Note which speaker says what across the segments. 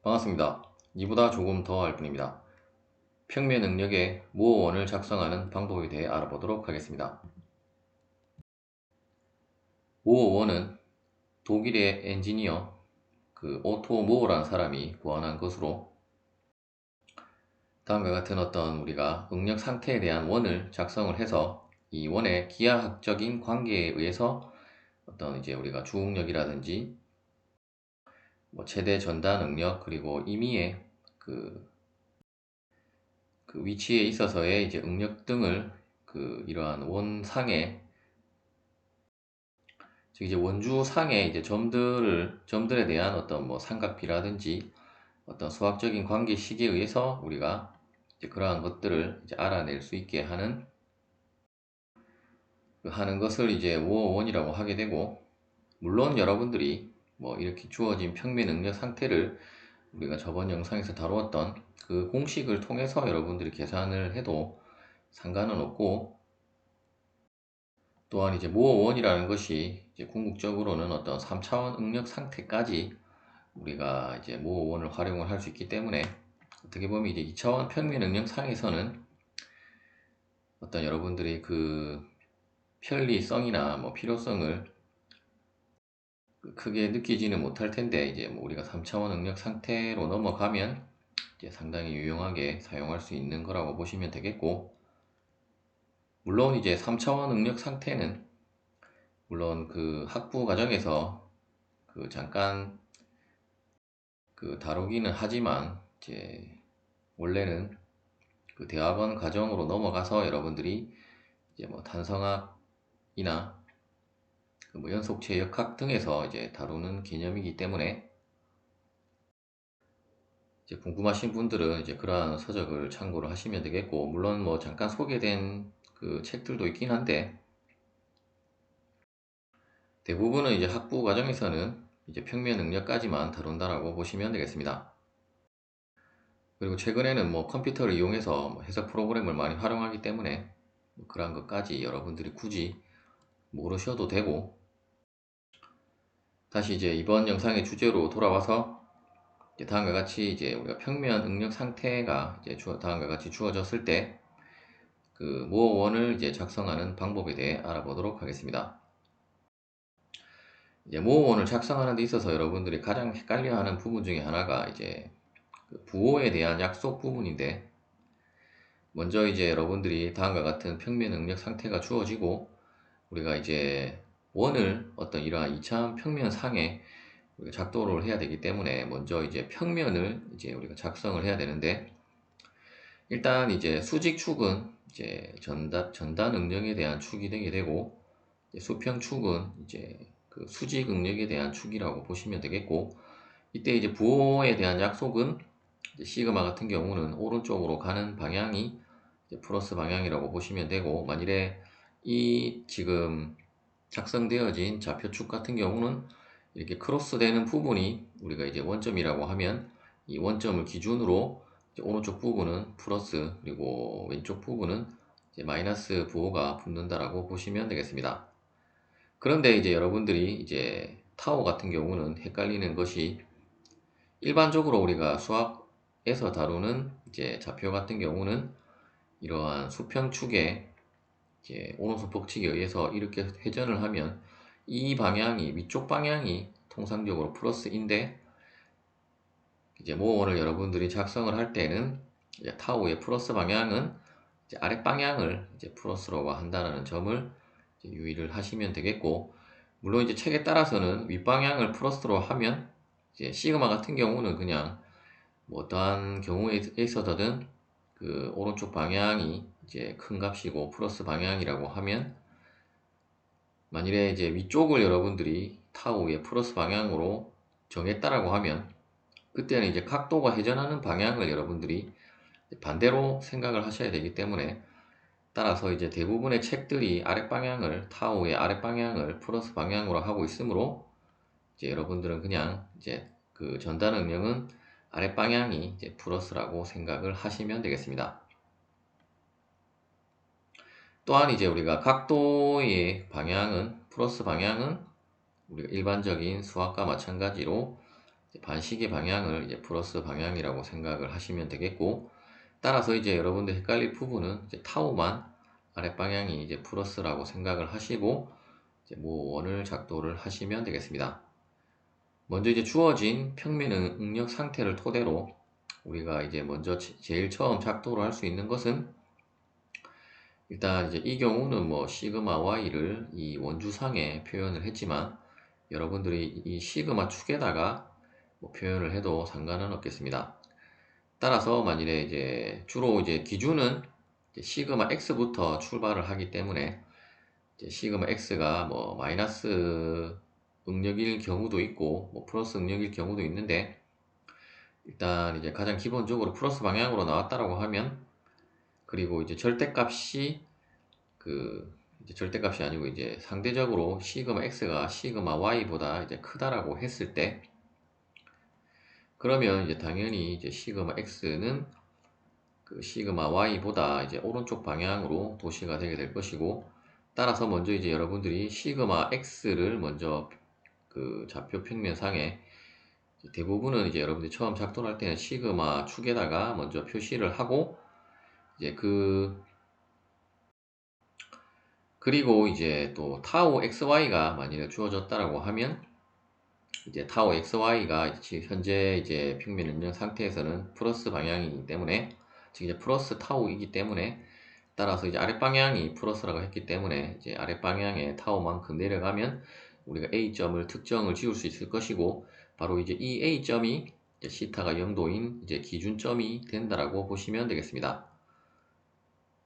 Speaker 1: 반갑습니다. 이보다 조금 더 할 뿐입니다. 평면 능력의 모어원을 작성하는 방법에 대해 알아보도록 하겠습니다. 모어원은 독일의 엔지니어 오토 모어라는 사람이 고안한 것으로 다음과 같은 어떤 우리가 응력 상태에 대한 원을 작성을 해서 이 원의 기하학적인 관계에 의해서 어떤 이제 우리가 주응력이라든지 최대 전단 응력 그리고 임의의 그, 그 위치에 있어서의 이제 응력 등을 이러한 원상의 즉 이제 원주상의 이제 점들에 대한 어떤 삼각비라든지 어떤 수학적인 관계식에 의해서 우리가 이제 그러한 것들을 이제 알아낼 수 있게 하는 것을 이제 모어원이라고 하게 되고, 물론 여러분들이 이렇게 주어진 평면 능력 상태를 우리가 저번 영상에서 다루었던 그 공식을 통해서 여러분들이 계산을 해도 상관은 없고, 또한 이제 모어원이라는 것이 이제 궁극적으로는 어떤 3차원 응력 상태까지 우리가 이제 모어원을 활용을 할 수 있기 때문에, 어떻게 보면 이제 2차원 평면 능력상에서는 어떤 여러분들이 그 편리성이나 필요성을 크게 느끼지는 못할 텐데, 이제 우리가 3차원 능력 상태로 넘어가면 이제 상당히 유용하게 사용할 수 있는 거라고 보시면 되겠고, 물론 이제 3차원 능력 상태는 물론 그 학부 과정에서 잠깐 다루기는 하지만, 이제 원래는 그 대학원 과정으로 넘어가서 여러분들이 이제 탄성학이나 연속체 역학 등에서 이제 다루는 개념이기 때문에, 이제 궁금하신 분들은 이제 그러한 서적을 참고를 하시면 되겠고, 물론 잠깐 소개된 그 책들도 있긴 한데, 대부분은 이제 학부 과정에서는 이제 평면 능력까지만 다룬다라고 보시면 되겠습니다. 그리고 최근에는 컴퓨터를 이용해서 해석 프로그램을 많이 활용하기 때문에 그러한 것까지 여러분들이 굳이 모르셔도 되고, 다시 이제 이번 영상의 주제로 돌아와서 이제 다음과 같이 이제 우리가 평면 응력 상태가 이제 다음과 같이 주어졌을 때 그 모어원을 이제 작성하는 방법에 대해 알아보도록 하겠습니다. 이제 모어원을 작성하는 데 있어서 여러분들이 가장 헷갈려하는 부분 중에 하나가 이제 부호에 대한 약속 부분인데, 먼저 이제 여러분들이 다음과 같은 평면 응력 상태가 주어지고 우리가 이제 원을 어떤 이러한 2차 평면 상에 우리가 작도를 해야 되기 때문에, 먼저 이제 평면을 이제 우리가 작성을 해야 되는데, 일단 이제 수직축은 이제 전단 응력에 대한 축이 되게 되고, 수평축은 이제 그 수직 응력에 대한 축이라고 보시면 되겠고, 이때 이제 부호에 대한 약속은 이제 시그마 같은 경우는 오른쪽으로 가는 방향이 이제 플러스 방향이라고 보시면 되고, 만일에 이 지금 작성되어진 좌표축 같은 경우는 이렇게 크로스 되는 부분이 우리가 이제 원점이라고 하면, 이 원점을 기준으로 이제 오른쪽 부분은 플러스, 그리고 왼쪽 부분은 이제 마이너스 부호가 붙는다라고 보시면 되겠습니다. 그런데 이제 여러분들이 이제 타워 같은 경우는 헷갈리는 것이, 일반적으로 우리가 수학에서 다루는 이제 좌표 같은 경우는 이러한 수평축에 이제 오른손 법칙에 의해서 이렇게 회전을 하면 이 방향이, 위쪽 방향이 통상적으로 플러스인데, 이제 모어를 여러분들이 작성을 할 때는 이제 타우의 플러스 방향은 이제 아랫 방향을 이제 플러스로 한다는 점을 이제 유의를 하시면 되겠고, 물론 이제 책에 따라서는 윗방향을 플러스로 하면 이제 시그마 같은 경우는 그냥 어떠한 경우에 있어서든 그 오른쪽 방향이 이제 큰 값이고 플러스 방향이라고 하면, 만일에 이제 위쪽을 여러분들이 타우의 플러스 방향으로 정했다라고 하면, 그때는 이제 각도가 회전하는 방향을 여러분들이 반대로 생각을 하셔야 되기 때문에, 따라서 이제 대부분의 책들이 아랫방향을, 타우의 아랫방향을 플러스 방향으로 하고 있으므로, 이제 여러분들은 그냥 이제 그 전단 응력은 아랫방향이 이제 플러스라고 생각을 하시면 되겠습니다. 또한 이제 우리가 각도의 방향은, 플러스 방향은 우리가 일반적인 수학과 마찬가지로 반시계 방향을 이제 플러스 방향이라고 생각을 하시면 되겠고, 따라서 이제 여러분들 헷갈릴 부분은 이제 타오만 아랫방향이 이제 플러스라고 생각을 하시고 이제 뭐 원을 작도를 하시면 되겠습니다. 먼저 이제 주어진 평면 응력 상태를 토대로 우리가 이제 먼저 제일 처음 작도를 할 수 있는 것은, 일단 이제 이 경우는 뭐 시그마 y를 이 원주상에 표현을 했지만 여러분들이 이 시그마 축에다가 뭐 표현을 해도 상관은 없겠습니다. 따라서 만일에 이제 주로 이제 기준은 이제 시그마 x부터 출발을 하기 때문에 이제 시그마 x가 뭐 마이너스 응력일 경우도 있고 뭐 플러스 응력일 경우도 있는데, 일단 이제 가장 기본적으로 플러스 방향으로 나왔다라고 하면, 그리고 이제 절대값이 이제 절대값이 아니고 이제 상대적으로 시그마 x가 시그마 y보다 이제 크다라고 했을 때, 그러면 이제 당연히 이제 시그마 x는 그 시그마 y보다 이제 오른쪽 방향으로 도시가 되게 될 것이고, 따라서 먼저 이제 여러분들이 시그마 x를 먼저 그 좌표 평면상에 대부분은 이제 여러분들이 처음 작동을 할 때는 시그마 축에다가 먼저 표시를 하고, 이제 그리고 이제 또 타오 xy가 만약에 주어졌다라고 하면, 이제 타오 xy가 현재 이제 평면 운영 상태에서는 플러스 방향이기 때문에, 즉 이제 플러스 타오이기 때문에, 따라서 이제 아랫방향이 플러스라고 했기 때문에 이제 아랫방향에 타오만큼 내려가면 우리가 A점을 특정을 지을 수 있을 것이고, 바로 이제 이 A점이 이제 시타가 0도인 이제 기준점이 된다라고 보시면 되겠습니다.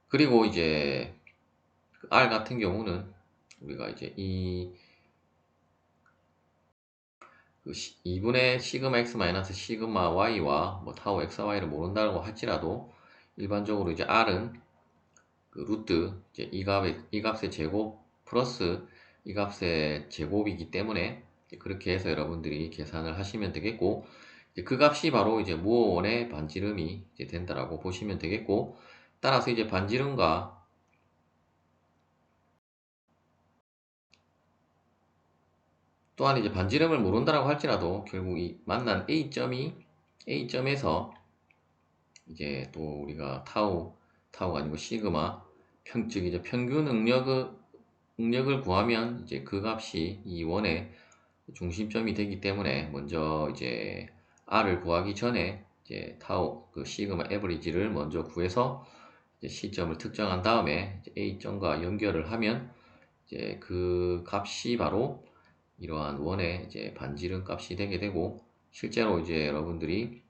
Speaker 1: 그리고 이제 R 같은 경우는 우리가 이제 2분의 시그마 x 마이너스 시그마 y와 뭐 타오 xy를 모른다고 할지라도, 일반적으로 이제 R은 그 루트 이제 이 값의 제곱 플러스 이 값의 제곱이기 때문에 그렇게 해서 여러분들이 계산을 하시면 되겠고, 이제 그 값이 바로 이제 무호원의 반지름이 이제 된다라고 보시면 되겠고, 따라서 이제 반지름과 또한 이제 반지름을 모른다라고 할지라도 결국 이 만난 A점에서 이제 또 우리가 타우가 아니고 시그마 즉 이제 평균 응력을 구하면 이제 그 값이 이 원의 중심점이 되기 때문에, 먼저 이제 R을 구하기 전에 이제 그 시그마 에버리지를 먼저 구해서 이제 시점을 특정한 다음에 이제 A점과 연결을 하면 이제 그 값이 바로 이러한 원의 이제 반지름 값이 되게 되고, 실제로 이제 여러분들이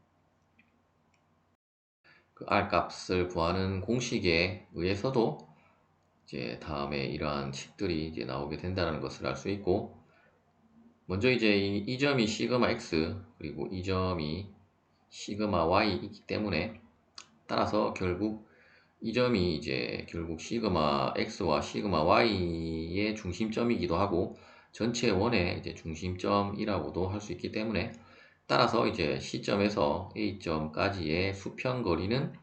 Speaker 1: 그 R 값을 구하는 공식에 의해서도 이제 다음에 이러한 식들이 이제 나오게 된다는 것을 알 수 있고, 먼저 이제 이 점이 시그마 x 그리고 이 점이 시그마 y이기 때문에, 따라서 결국 이 점이 이제 결국 시그마 x와 시그마 y의 중심점이기도 하고 전체 원의 이제 중심점이라고도 할 수 있기 때문에, 따라서 이제 C점에서 A점까지의 수평 거리는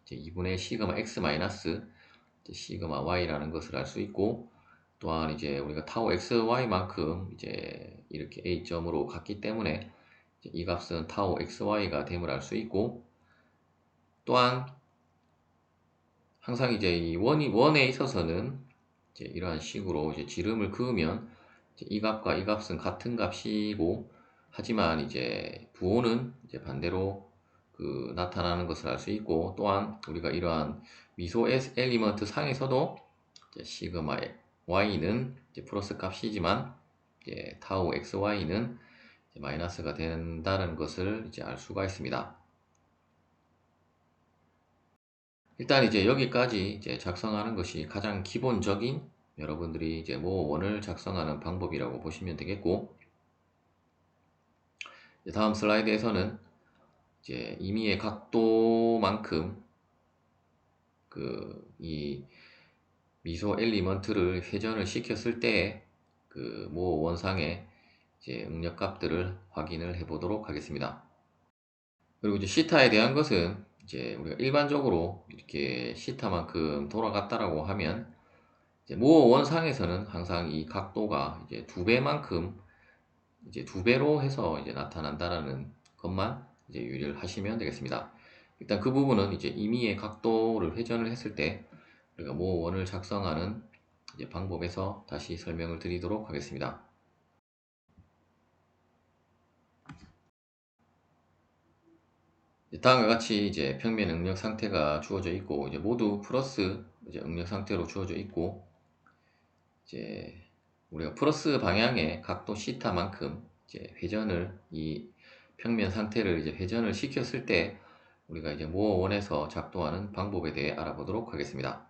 Speaker 1: 이제 2분의 시그마 x 마이너스 시그마 y라는 것을 알 수 있고, 또한 이제 우리가 타워 xy만큼 이제 이렇게 A점으로 갔기 때문에 이제 이 값은 타워 xy가 됨을 알 수 있고, 또한 항상 이제 이 원에 있어서는 이제 이러한 식으로 이제 지름을 그으면 이제 이 값과 이 값은 같은 값이고, 하지만 이제 부호는 이제 반대로 나타나는 것을 알 수 있고, 또한 우리가 이러한 미소 엘리먼트 상에서도 이제 시그마 y는 이제 플러스 값이지만 이제 타우 xy는 이제 마이너스가 된다는 것을 이제 알 수가 있습니다. 일단 이제 여기까지 이제 작성하는 것이 가장 기본적인 여러분들이 이제 뭐 원을 작성하는 방법이라고 보시면 되겠고, 다음 슬라이드에서는 이제 임의의 각도만큼 이 미소 엘리먼트를 회전을 시켰을 때 그 모 원상의 이제 응력값들을 확인을 해 보도록 하겠습니다. 그리고 이제 시타에 대한 것은 이제 우리가 일반적으로 이렇게 시타만큼 돌아갔다라고 하면 이제 모 원상에서는 항상 이 각도가 이제 2배만큼 이제 2배로 해서 이제 나타난다라는 것만 이제 유의를 하시면 되겠습니다. 일단 그 부분은 이제 임의의 각도를 회전을 했을 때 우리가 모원을 작성하는 이제 방법에서 다시 설명을 드리도록 하겠습니다. 다음과 같이 이제 평면 응력 상태가 주어져 있고 이제 모두 플러스 이제 응력 상태로 주어져 있고 이제 우리가 플러스 방향의 각도 시타만큼 이제 회전을 이 평면 상태를 이제 회전을 시켰을 때 우리가 이제 모어원에서 작동하는 방법에 대해 알아보도록 하겠습니다.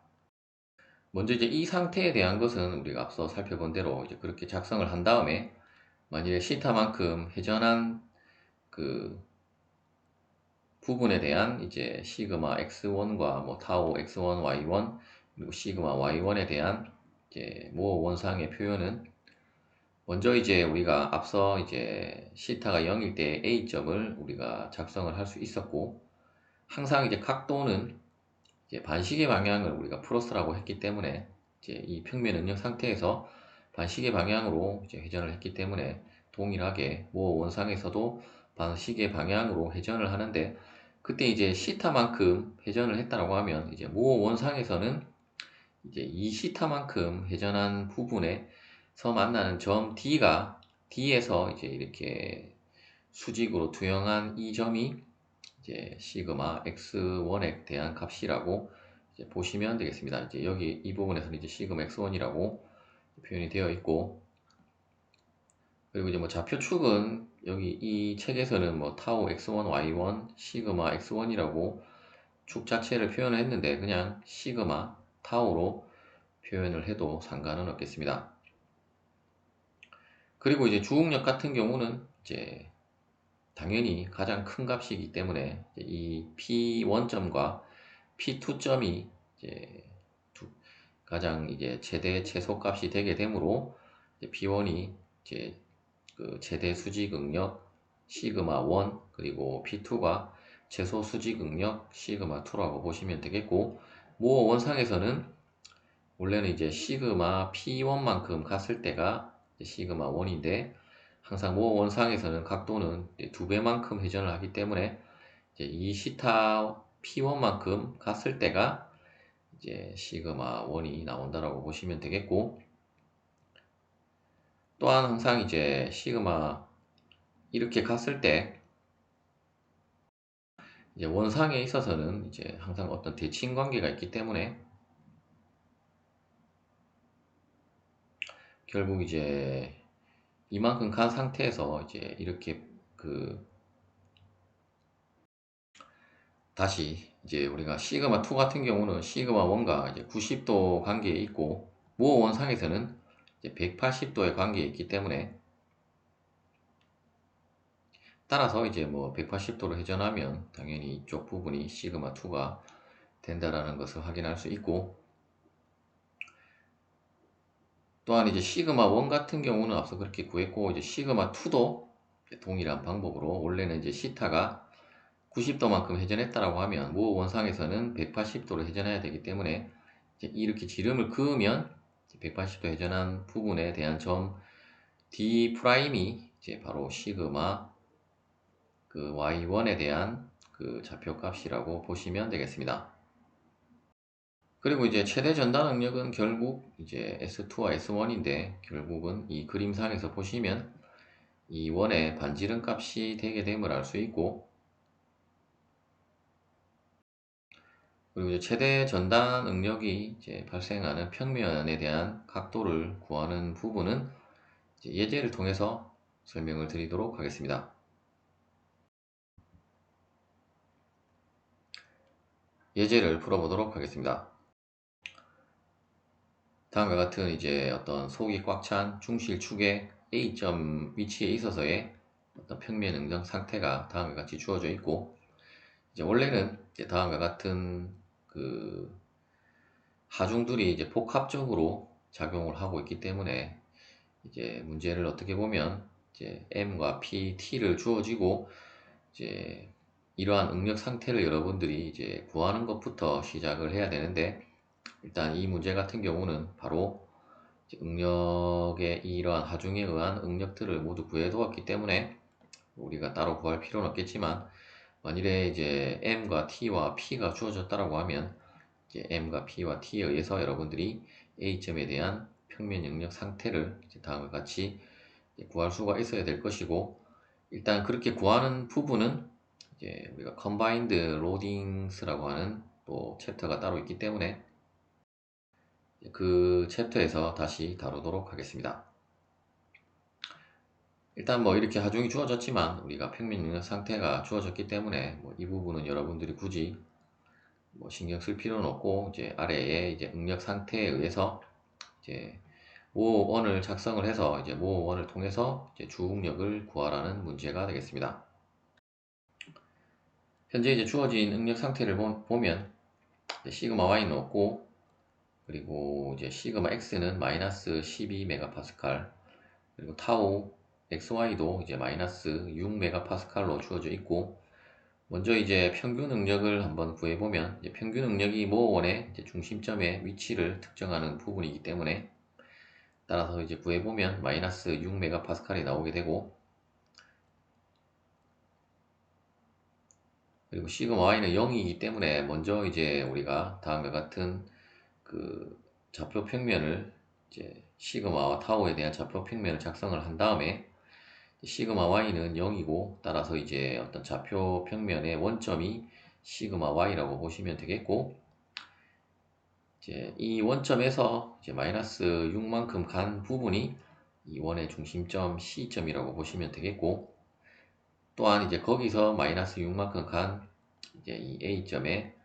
Speaker 1: 먼저 이제 이 상태에 대한 것은 우리가 앞서 살펴본 대로 이제 그렇게 작성을 한 다음에 만일에 시타만큼 회전한 그 부분에 대한 이제 시그마 x1과 뭐 타우 x1 y1 그리고 시그마 y1에 대한 이제 모어 원상의 표현은 먼저 이제 우리가 앞서 이제 시타가 0일 때 A점을 우리가 작성을 할 수 있었고 항상 이제 각도는 이제 반시계 방향을 우리가 플러스라고 했기 때문에 이제 이 평면 응력 상태에서 반시계 방향으로 이제 회전을 했기 때문에 동일하게 모어 원상에서도 반시계 방향으로 회전을 하는데 그때 이제 시타만큼 회전을 했다라고 하면 이제 모어 원상에서는 이제 이 시타만큼 회전한 부분에서 만나는 점 D에서 이제 이렇게 수직으로 투영한 이 점이 이제 시그마 x1에 대한 값이라고 이제 보시면 되겠습니다. 이제 여기 이 부분에서는 이제 시그마 x1이라고 표현이 되어 있고 그리고 이제 뭐 좌표축은 여기 이 책에서는 뭐 타우 x1 y1 시그마 x1이라고 축 자체를 표현을 했는데 그냥 시그마 타우로 표현을 해도 상관은 없겠습니다. 그리고 이제 주응력 같은 경우는 이제 당연히 가장 큰 값이기 때문에 이 P1점과 P2점이 이제 가장 이제 최대 최소 값이 되게 되므로 P1이 이제 그 최대 수직 응력 시그마 1 그리고 P2가 최소 수직 응력 시그마 2라고 보시면 되겠고 모어 원상에서는 원래는 이제 시그마 P1만큼 갔을 때가 시그마 1인데 항상 모어 원상에서는 각도는 2배만큼 회전을 하기 때문에 이제 이 시타 P1만큼 갔을 때가 이제 시그마 1이 나온다라고 보시면 되겠고 또한 항상 이제 시그마 이렇게 갔을 때 이제 원상에 있어서는 이제 항상 어떤 대칭 관계가 있기 때문에 결국 이제 이만큼 간 상태에서 이제 이렇게 그 다시 이제 우리가 시그마 2 같은 경우는 시그마 1과 이제 90도 관계에 있고 모어 원상에서는 이제 180도의 관계에 있기 때문에 따라서 이제 뭐 180도로 회전하면 당연히 이쪽 부분이 시그마 2가 된다라는 것을 확인할 수 있고 또한 이제 시그마 1 같은 경우는 앞서 그렇게 구했고 이제 시그마 2도 동일한 방법으로 원래는 이제 시타가 90도만큼 회전했다라고 하면 모어 원상에서는 180도로 회전해야 되기 때문에 이제 이렇게 지름을 그으면 180도 회전한 부분에 대한 점 D 프라임이 이제 바로 시그마 그 y1에 대한 그 좌표값이라고 보시면 되겠습니다. 그리고 이제 최대 전단 응력은 결국 이제 S2와 S1인데 결국은 이 그림상에서 보시면 이 원의 반지름 값이 되게 됨을 알 수 있고 그리고 이제 최대 전단 응력이 이제 발생하는 평면에 대한 각도를 구하는 부분은 이제 예제를 통해서 설명을 드리도록 하겠습니다. 예제를 풀어보도록 하겠습니다. 다음과 같은 이제 어떤 속이 꽉 찬 중실축의 A점 위치에 있어서의 어떤 평면 응력 상태가 다음과 같이 주어져 있고 이제 원래는 이제 다음과 같은 그 하중들이 이제 복합적으로 작용을 하고 있기 때문에 이제 문제를 어떻게 보면 이제 M과 P, T를 주어지고 이제 이러한 응력 상태를 여러분들이 이제 구하는 것부터 시작을 해야 되는데 일단 이 문제 같은 경우는 바로 응력의 이러한 하중에 의한 응력들을 모두 구해두었기 때문에 우리가 따로 구할 필요는 없겠지만, 만일에 이제 M과 T와 P가 주어졌다라고 하면 이제 M과 P와 T에 의해서 여러분들이 A점에 대한 평면 영역 상태를 이제 다음과 같이 구할 수가 있어야 될 것이고, 일단 그렇게 구하는 부분은 이제 우리가 Combined Loadings라고 하는 또 챕터가 따로 있기 때문에 그 챕터에서 다시 다루도록 하겠습니다. 일단 뭐 이렇게 하중이 주어졌지만 우리가 평면 영역 상태가 주어졌기 때문에 뭐 이 부분은 여러분들이 굳이 뭐 신경 쓸 필요는 없고, 이제 아래에 이제 응력 상태에 의해서 이제 모원을 작성을 해서 이제 모원을 통해서 이제 주응력을 구하라는 문제가 되겠습니다. 현재 이제 주어진 응력 상태를 보면 시그마 y는 없고, 그리고 이제 시그마 x는 마이너스 12메가파스칼, 그리고 타우 xy도 이제 마이너스 6메가파스칼로 주어져 있고, 먼저 이제 평균 응력을 한번 구해보면, 이제 평균 응력이 모원의 이제 중심점의 위치를 특정하는 부분이기 때문에, 따라서 이제 구해보면 마이너스 6메가파스칼이 나오게 되고, 그리고 시그마 y는 0이기 때문에 먼저 이제 우리가 다음과 같은 그 좌표 평면을 이제 시그마와 타우에 대한 좌표 평면을 작성을 한 다음에, 시그마 y는 0이고, 따라서 이제 어떤 좌표 평면의 원점이 시그마 y라고 보시면 되겠고, 이제 이 원점에서 이제 마이너스 6만큼 간 부분이 이 원의 중심점 C점이라고 보시면 되겠고, 또한 이제 거기서 마이너스 6만큼 간 이제 이 A점에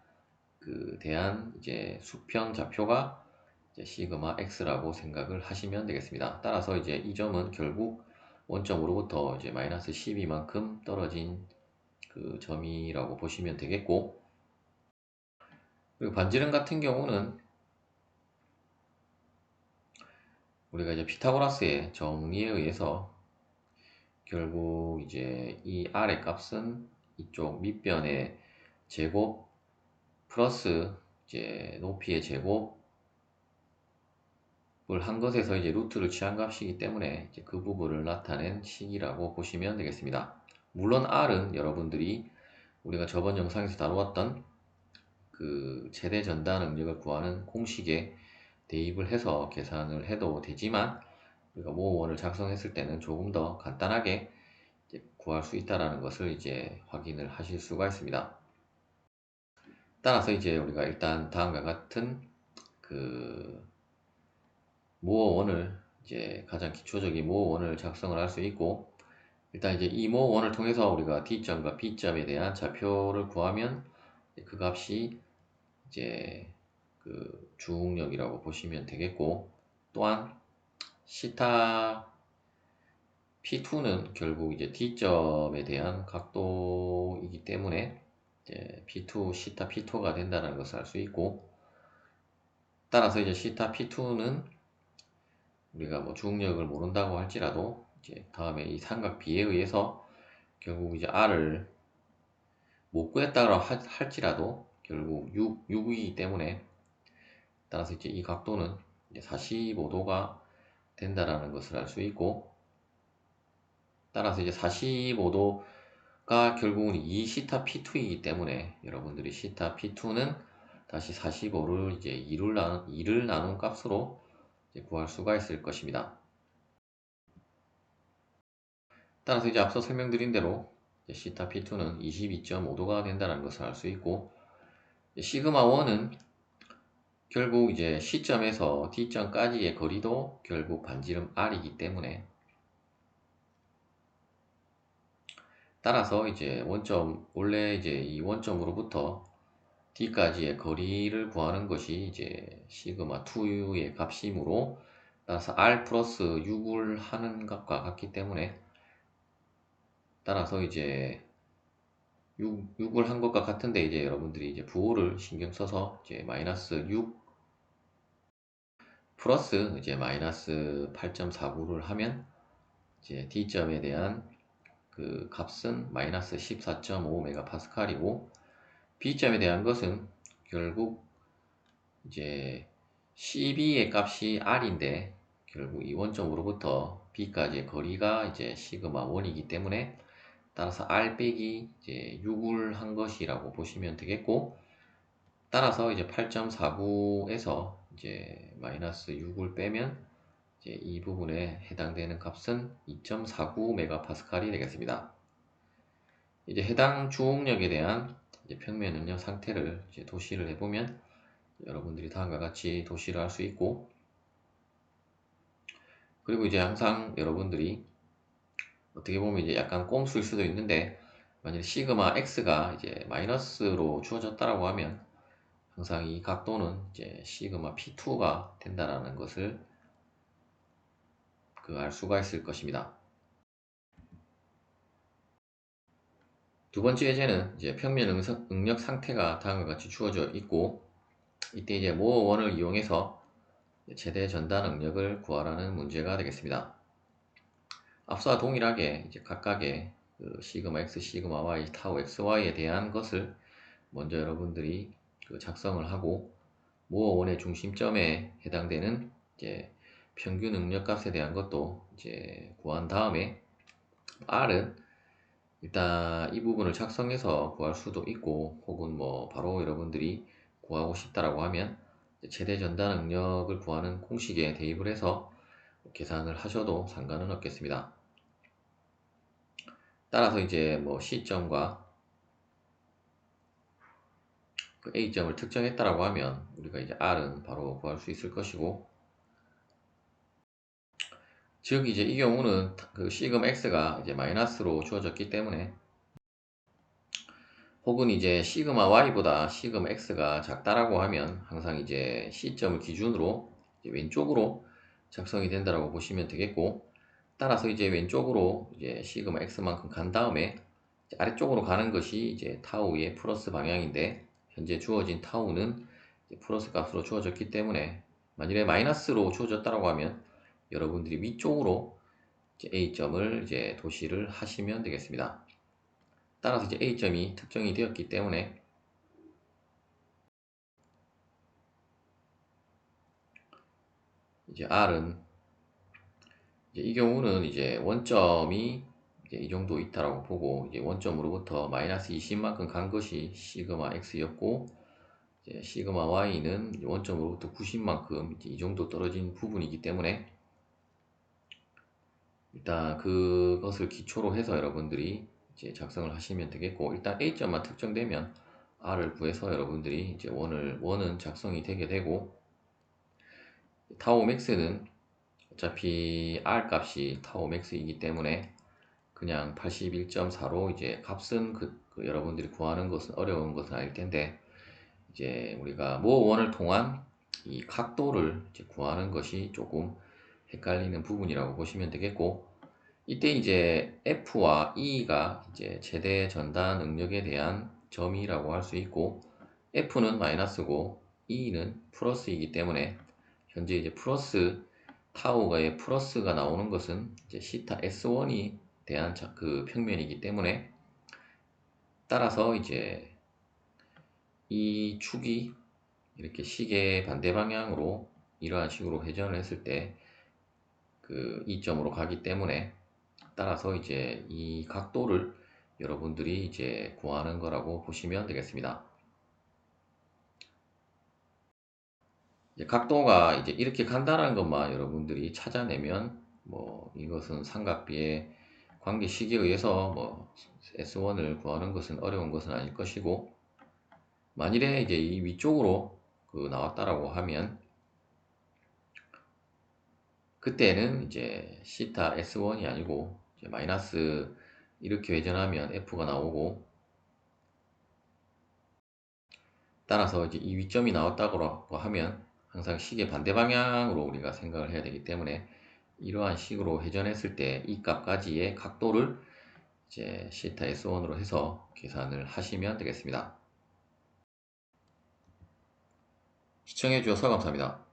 Speaker 1: 그 대한 이제 수평 좌표가 이제 시그마 x라고 생각을 하시면 되겠습니다. 따라서 이제 이 점은 결국 원점으로부터 이제 마이너스 12만큼 떨어진 그 점이라고 보시면 되겠고, 그리고 반지름 같은 경우는 우리가 이제 피타고라스의 정리에 의해서 결국 이제 이 아래 값은 이쪽 밑변의 제곱 플러스 이제 높이의 제곱을 한 것에서 이제 루트를 취한 값이기 때문에 이제 그 부분을 나타낸 식이라고 보시면 되겠습니다. 물론 R은 여러분들이 우리가 저번 영상에서 다루었던 그 최대 전단 응력을 구하는 공식에 대입을 해서 계산을 해도 되지만, 우리가 모원을 작성했을 때는 조금 더 간단하게 이제 구할 수 있다는 것을 이제 확인을 하실 수가 있습니다. 따라서 이제 우리가 일단 다음과 같은 그 모어원을 이제 가장 기초적인 모어원을 작성을 할 수 있고, 일단 이제 이 모어원을 통해서 우리가 D점과 B점에 대한 좌표를 구하면 그 값이 이제 그 주응력이라고 보시면 되겠고, 또한 시타 P2는 결국 이제 D점에 대한 각도이기 때문에 이제 P2 시타 P2가 된다는 것을 알 수 있고, 따라서 이제 시타 P2는 우리가 뭐 주응력을 모른다고 할지라도 이제 다음에 이 삼각 B에 의해서 결국 이제 R을 못 구했다고 할지라도 결국 6이기 때문에, 따라서 이제 이 각도는 이제 45도가 된다라는 것을 알 수 있고, 따라서 이제 45도가 결국은 이 시타 P2이기 때문에 여러분들이 시타 P2는 다시 45를 이제 2를 나눈 값으로 이제 구할 수가 있을 것입니다. 따라서 이제 앞서 설명드린 대로 시타 P2는 22.5도가 된다는 것을 알 수 있고, 시그마 1은 결국 이제 C점에서 D점까지의 거리도 결국 반지름 R이기 때문에, 따라서 이제 원래 이제 이 원점으로부터 D까지의 거리를 구하는 것이 이제 시그마 2의 값이므로, 따라서 R 플러스 6을 하는 값과 같기 때문에, 따라서 이제 6을 한 것과 같은데 이제 여러분들이 이제 부호를 신경 써서 이제 마이너스 6 플러스 이제 마이너스 8.49를 하면 이제 D점에 대한 그 값은 마이너스 14.5 메가파스칼이고, B점에 대한 것은 결국 이제 CB의 값이 R인데 결국 이 원점으로부터 B까지의 거리가 이제 시그마 1이기 때문에 따라서 R 빼기 이제 6을 한 것이라고 보시면 되겠고, 따라서 이제 8.49에서 이제 마이너스 6을 빼면 이제 이 부분에 해당되는 값은 2.49메가파스칼이 되겠습니다. 이제 해당 주옥력에 대한 이제 평면 능력 상태를 이제 도시를 해보면 여러분들이 다음과 같이 도시를 할 수 있고, 그리고 이제 항상 여러분들이 어떻게 보면 이제 약간 꼼수일 수도 있는데, 만약 시그마 x가 이제 마이너스로 주어졌다라고 하면 항상 이 각도는 이제 시그마 p2가 된다라는 것을 알 수가 있을 것입니다. 두 번째 예제는 이제 평면 응력 상태가 다음과 같이 주어져 있고, 이때 이제 모어원을 이용해서 최대 전단 응력을 구하라는 문제가 되겠습니다. 앞서와 동일하게 이제 각각의 시그마 x, 시그마 y, 타우 xy에 대한 것을 먼저 여러분들이 작성을 하고, 모어원의 중심점에 해당되는 이제 평균 응력값에 대한 것도 이제 구한 다음에, R은 일단 이 부분을 작성해서 구할 수도 있고, 혹은 뭐 바로 여러분들이 구하고 싶다라고 하면 최대 전단 응력을 구하는 공식에 대입을 해서 계산을 하셔도 상관은 없겠습니다. 따라서 이제 뭐 C점과 그 A점을 특정했다라고 하면 우리가 이제 R은 바로 구할 수 있을 것이고, 즉 이제 이 경우는 시그마 X가 이제 마이너스로 주어졌기 때문에, 혹은 이제 시그마 Y보다 시그마 X가 작다라고 하면 항상 이제 C점을 기준으로 이제 왼쪽으로 작성이 된다라고 보시면 되겠고, 따라서 이제 왼쪽으로 이제 시그마 X만큼 간 다음에 아래쪽으로 가는 것이 이제 타우의 플러스 방향인데, 현재 주어진 타우는 플러스 값으로 주어졌기 때문에 만일에 마이너스로 주어졌다라고 하면 여러분들이 위쪽으로 이제 A점을 이제 도시를 하시면 되겠습니다. 따라서 이제 A점이 특정이 되었기 때문에 이제 R은 이제 이 경우는 이제 원점이 이제 이 정도 있다라고 보고, 이제 원점으로부터 마이너스 20만큼 간 것이 시그마 X였고, 이제 시그마 Y는 원점으로부터 90만큼 이제 이 정도 떨어진 부분이기 때문에 일단 그것을 기초로 해서 여러분들이 이제 작성을 하시면 되겠고, 일단 A점만 특정되면 R을 구해서 여러분들이 이제 원은 작성이 되게 되고, 타오 맥스는 어차피 R 값이 타오 맥스이기 때문에 그냥 81.4로 이제 값은 여러분들이 구하는 것은 어려운 것은 아닐 텐데, 이제 우리가 모어원을 통한 이 각도를 이제 구하는 것이 조금 헷갈리는 부분이라고 보시면 되겠고, 이때 이제 F와 E가 이제 최대 전단 응력에 대한 점이라고 할 수 있고, F는 마이너스고 E는 플러스이기 때문에 현재 이제 플러스 타우가의 플러스가 나오는 것은 이제 시타 S1이 대한 그 평면이기 때문에, 따라서 이제 이 축이 이렇게 시계 반대 방향으로 이러한 식으로 회전을 했을 때 그 이점으로 가기 때문에, 따라서 이제 이 각도를 여러분들이 이제 구하는 거라고 보시면 되겠습니다. 이제 각도가 이제 이렇게 간다는 것만 여러분들이 찾아내면 뭐 이것은 삼각비의 관계 식에 의해서 뭐 S1을 구하는 것은 어려운 것은 아닐 것이고, 만일에 이제 이 위쪽으로 나왔다라고 하면 그때는 이제 시타 S1이 아니고 이제 마이너스 이렇게 회전하면 F가 나오고, 따라서 이제 이 위점이 나왔다고 하면 항상 시계 반대 방향으로 우리가 생각을 해야 되기 때문에 이러한 식으로 회전했을 때 이 값까지의 각도를 이제 시타 S1으로 해서 계산을 하시면 되겠습니다. 시청해 주셔서 감사합니다.